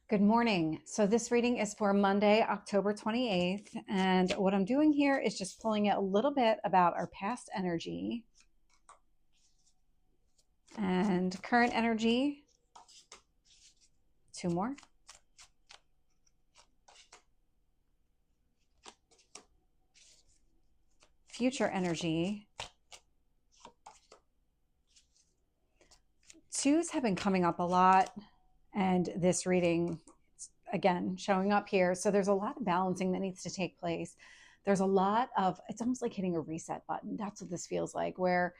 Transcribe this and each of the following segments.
Good morning. So this reading is for Monday, October 28th. And what I'm doing here is just pulling out a little bit about our past energy and current energy. Two more. Future energy. Twos have been coming up a lot. And this reading, again, showing up here. So there's a lot of balancing that needs to take place. There's a lot of, it's almost like hitting a reset button. That's what this feels like, where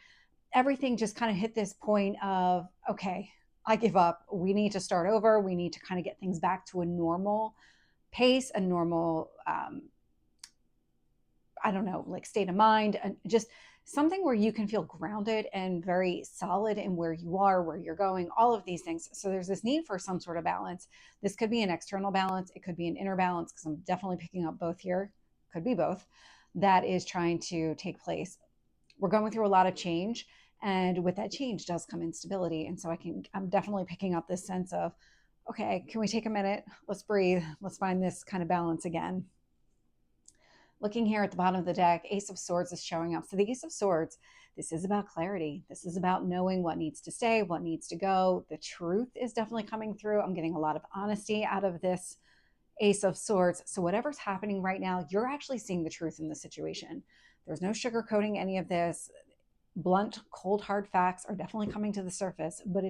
everything just kind of hit this point of, okay, I give up. We need to start over. We need to kind of get things back to a normal pace, a normal, I don't know, like state of mind, and just something where you can feel grounded and very solid in where you are, where you're going, all of these things. So there's this need for some sort of balance. This could be an external balance. It could be an inner balance, because I'm definitely picking up both here. Could be both. That is trying to take place. We're going through a lot of change, and with that change does come instability. And so I'm definitely picking up this sense of, okay, can we take a minute? Let's breathe. Let's find this kind of balance again. Looking here at the bottom of the deck, Ace of Swords is showing up. So the Ace of Swords, this is about clarity. This is about knowing what needs to stay, what needs to go. The truth is definitely coming through. I'm getting a lot of honesty out of this Ace of Swords. So whatever's happening right now, you're actually seeing the truth in the situation. There's no sugarcoating any of this. Blunt, cold, hard facts are definitely coming to the surface, but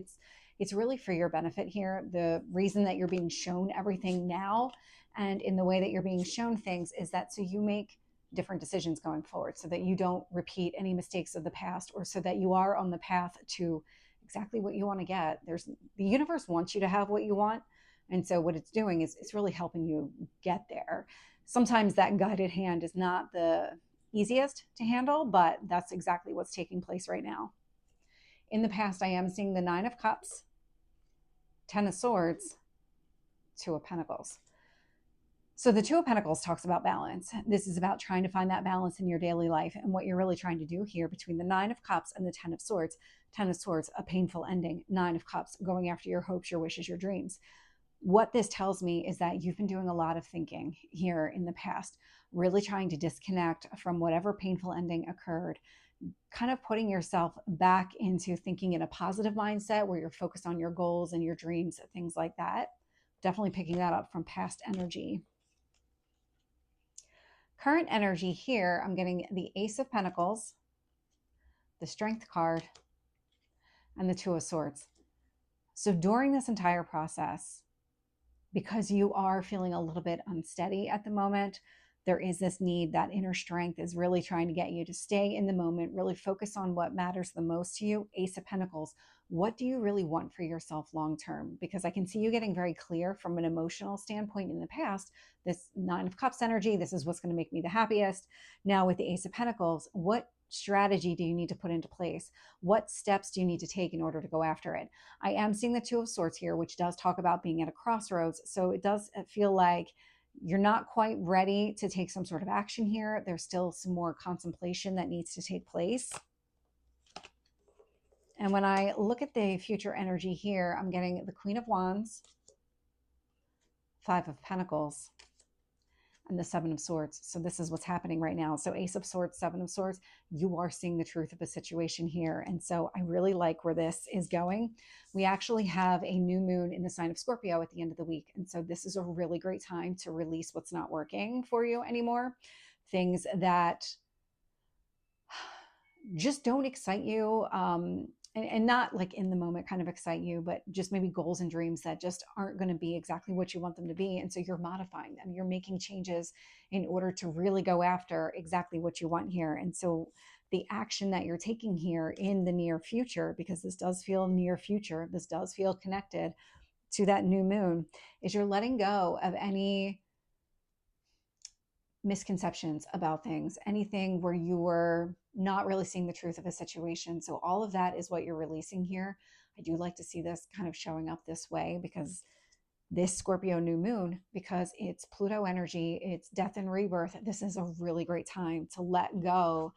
it's really for your benefit here. The reason that you're being shown everything now and in the way that you're being shown things is that so you make different decisions going forward, so that you don't repeat any mistakes of the past, or so that you are on the path to exactly what you want to get. The universe wants you to have what you want. And so what it's doing is it's really helping you get there. Sometimes that guided hand is not the easiest to handle, but that's exactly what's taking place right now. In the past, I am seeing the Nine of Cups, Ten of Swords, Two of Pentacles. So the Two of Pentacles talks about balance. This is about trying to find that balance in your daily life. And what you're really trying to do here between the Nine of Cups and the Ten of Swords, Ten of Swords, a painful ending. Nine of Cups, going after your hopes, your wishes, your dreams. What this tells me is that you've been doing a lot of thinking here in the past, really trying to disconnect from whatever painful ending occurred, kind of putting yourself back into thinking in a positive mindset where you're focused on your goals and your dreams, things like that. Definitely picking that up from past energy. Current energy here, I'm getting the Ace of Pentacles, the Strength card, and the Two of Swords. So during this entire process, because you are feeling a little bit unsteady at the moment, there is this need. That inner strength is really trying to get you to stay in the moment, really focus on what matters the most to you. Ace of Pentacles, what do you really want for yourself long term? Because I can see you getting very clear from an emotional standpoint in the past. This Nine of Cups energy, this is what's going to make me the happiest. Now with the Ace of Pentacles, what strategy do you need to put into place? What steps do you need to take in order to go after it? I am seeing the Two of Swords here, which does talk about being at a crossroads. So it does feel like you're not quite ready to take some sort of action here. There's still some more contemplation that needs to take place. And when I look at the future energy here, I'm getting the Queen of Wands, Five of Pentacles, and the Seven of Swords. So this is what's happening right now. So Ace of Swords, Seven of Swords, you are seeing the truth of a situation here. And so I really like where this is going. We actually have a new moon in the sign of Scorpio at the end of the week. And so this is a really great time to release what's not working for you anymore. Things that just don't excite you, and not like in the moment kind of excite you, but just maybe goals and dreams that just aren't going to be exactly what you want them to be. And so you're modifying them, you're making changes in order to really go after exactly what you want here. And so the action that you're taking here in the near future, because this does feel near future, this does feel connected to that new moon, is you're letting go of any misconceptions about things, anything where you were not really seeing the truth of a situation. So all of that is what you're releasing here. I do like to see this kind of showing up this way, because this Scorpio new moon, because it's Pluto energy, it's death and rebirth. This is a really great time to let go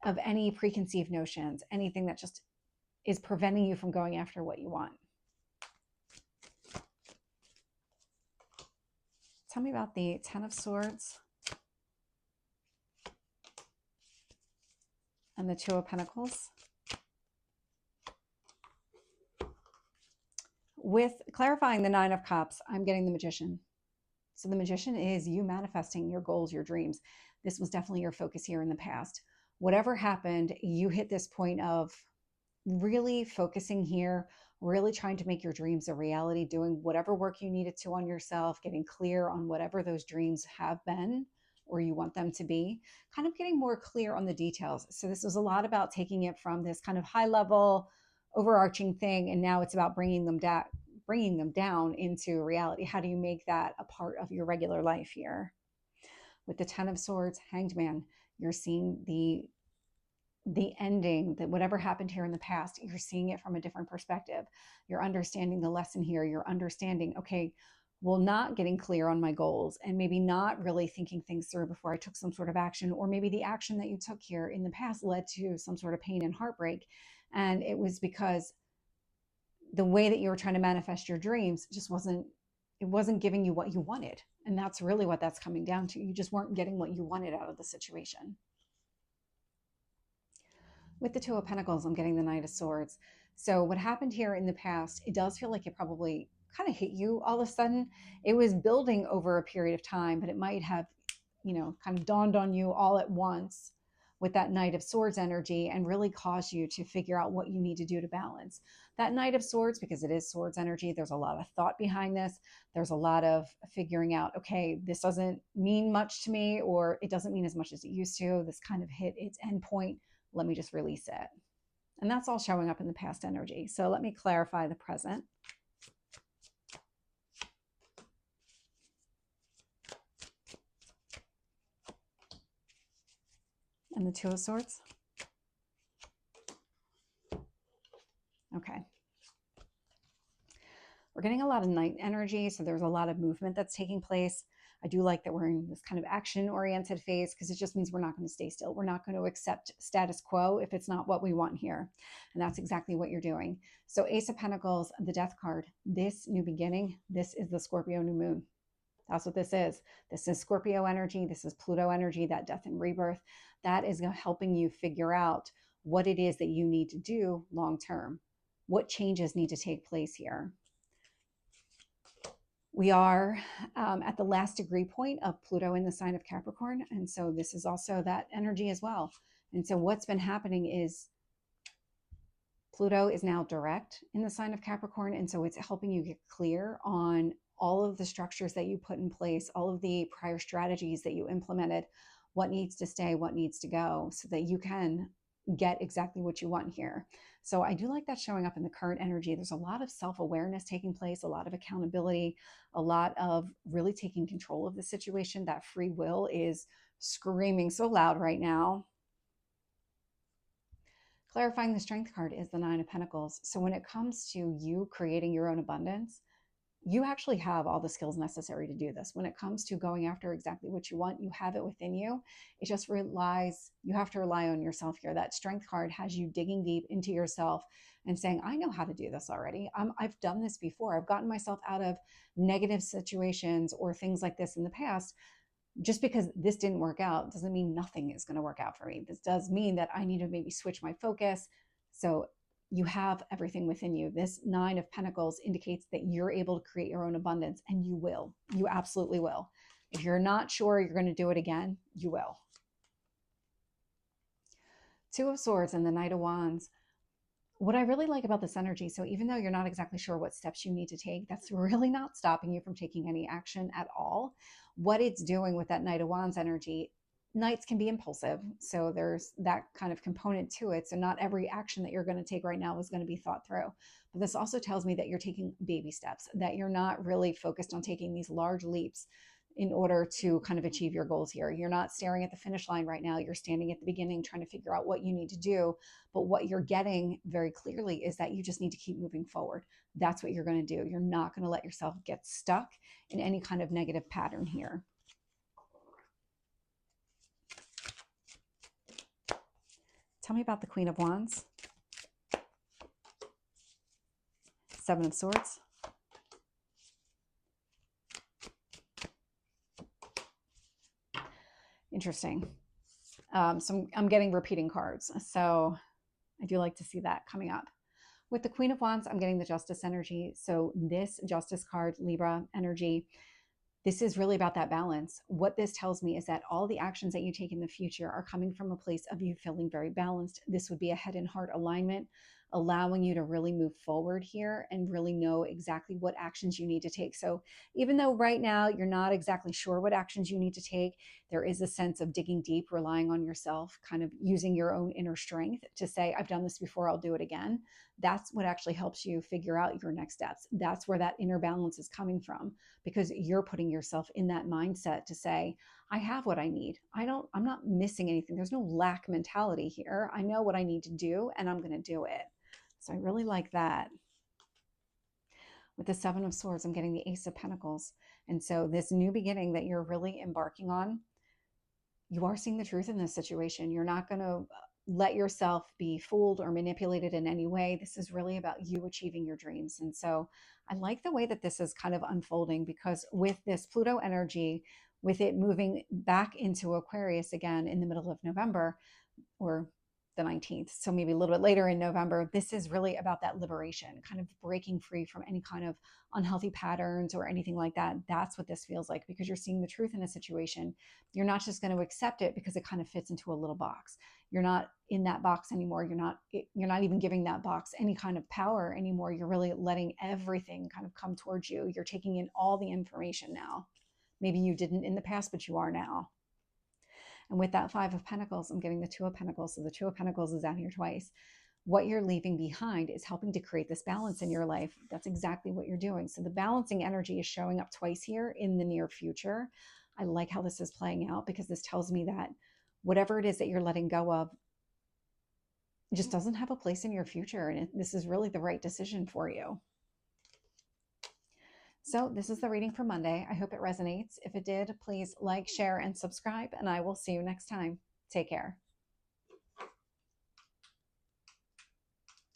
of any preconceived notions, anything that just is preventing you from going after what you want. Tell me about the Ten of Swords and the Two of Pentacles. With clarifying the Nine of Cups, I'm getting the Magician. So the Magician is you manifesting your goals, your dreams. This was definitely your focus here in the past. Whatever happened, you hit this point of really focusing here, really trying to make your dreams a reality, doing whatever work you needed to on yourself, getting clear on whatever those dreams have been or you want them to be, kind of getting more clear on the details. So this was a lot about taking it from this kind of high level overarching thing, and now it's about bringing them down into reality. How do you make that a part of your regular life here? With the Ten of Swords, Hanged Man, you're seeing the ending, that whatever happened here in the past, you're seeing it from a different perspective. You're understanding the lesson here. You're understanding, okay, well, not getting clear on my goals and maybe not really thinking things through before I took some sort of action, or maybe the action that you took here in the past led to some sort of pain and heartbreak. And it was because the way that you were trying to manifest your dreams just wasn't giving you what you wanted. And that's really what that's coming down to. You just weren't getting what you wanted out of the situation. With the Two of Pentacles, I'm getting the Knight of Swords. So what happened here in the past, it does feel like it probably kind of hit you all of a sudden. It was building over a period of time, but it might have, kind of dawned on you all at once with that Knight of Swords energy, and really caused you to figure out what you need to do to balance. That Knight of Swords, because it is Swords energy, there's a lot of thought behind this. There's a lot of figuring out, okay, this doesn't mean much to me, or it doesn't mean as much as it used to. This kind of hit its end point. Let me just release it. And that's all showing up in the past energy. So let me clarify the present. And the Two of Swords. Okay. We're getting a lot of night energy, so there's a lot of movement that's taking place. I do like that we're in this kind of action-oriented phase, because it just means we're not going to stay still. We're not going to accept status quo if it's not what we want here. And that's exactly what you're doing. So Ace of Pentacles, the Death card, this new beginning, this is the Scorpio new moon. That's what this is. This is Scorpio energy. This is Pluto energy, that death and rebirth. That is helping you figure out what it is that you need to do long term. What changes need to take place here? We are at the last degree point of Pluto in the sign of Capricorn. And so this is also that energy as well. And so what's been happening is Pluto is now direct in the sign of Capricorn. And so it's helping you get clear on all of the structures that you put in place, all of the prior strategies that you implemented, what needs to stay, what needs to go, so that you can get exactly what you want here. So I do like that showing up in the current energy. There's a lot of self-awareness taking place, a lot of accountability, a lot of really taking control of the situation. That free will is screaming so loud right now. Clarifying the Strength card is the Nine of Pentacles. So when it comes to you creating your own abundance, you actually have all the skills necessary to do this. When it comes to going after exactly what you want, you have it within you. It just relies, you have to rely on yourself here. That Strength card has you digging deep into yourself and saying, I know how to do this already. I've done this before. I've gotten myself out of negative situations or things like this in the past. Just because this didn't work out doesn't mean nothing is going to work out for me. This does mean that I need to maybe switch my focus. So you have everything within you. This Nine of Pentacles indicates that you're able to create your own abundance, and you will. You absolutely will. If you're not sure you're going to do it again, you will. Two of Swords and the Knight of Wands. What I really like about this energy, so even though you're not exactly sure what steps you need to take, that's really not stopping you from taking any action at all. What it's doing with that Knight of Wands energy, Knights can be impulsive, so there's that kind of component to it. So not every action that you're going to take right now is going to be thought through. But this also tells me that you're taking baby steps, that you're not really focused on taking these large leaps in order to kind of achieve your goals here. You're not staring at the finish line right now. You're standing at the beginning trying to figure out what you need to do. But what you're getting very clearly is that you just need to keep moving forward. That's what you're going to do. You're not going to let yourself get stuck in any kind of negative pattern here. Tell me about the Queen of Wands. Seven of Swords. Interesting. So I'm getting repeating cards. So I do like to see that coming up. With the Queen of Wands, I'm getting the Justice energy. So this Justice card, Libra energy, this is really about that balance. What this tells me is that all the actions that you take in the future are coming from a place of you feeling very balanced. This would be a head and heart alignment, allowing you to really move forward here and really know exactly what actions you need to take. So even though right now you're not exactly sure what actions you need to take, there is a sense of digging deep, relying on yourself, kind of using your own inner strength to say, I've done this before, I'll do it again. That's what actually helps you figure out your next steps. That's where that inner balance is coming from, because you're putting yourself in that mindset to say, I have what I need. I'm not missing anything. There's no lack mentality here. I know what I need to do and I'm going to do it. So I really like that. With the Seven of Swords, I'm getting the Ace of Pentacles. And so this new beginning that you're really embarking on, you are seeing the truth in this situation. You're not going to let yourself be fooled or manipulated in any way. This is really about you achieving your dreams. And so I like the way that this is kind of unfolding, because with this Pluto energy, with it moving back into Aquarius again in the middle of November, or the 19th, so maybe a little bit later in November, this is really about that liberation, kind of breaking free from any kind of unhealthy patterns or anything like that. That's what this feels like, because you're seeing the truth in a situation. You're not just going to accept it because it kind of fits into a little box. You're not in that box anymore. You're not even giving that box any kind of power anymore. You're really letting everything kind of come towards you. You're taking in all the information now. Maybe you didn't in the past, but you are now. And with that Five of Pentacles, I'm getting the Two of Pentacles. So the Two of Pentacles is out here twice. What you're leaving behind is helping to create this balance in your life. That's exactly what you're doing. So the balancing energy is showing up twice here in the near future. I like how this is playing out, because this tells me that whatever it is that you're letting go of just doesn't have a place in your future. And this is really the right decision for you. So this is the reading for Monday. I hope it resonates. If it did, please like, share, and subscribe, and I will see you next time. Take care.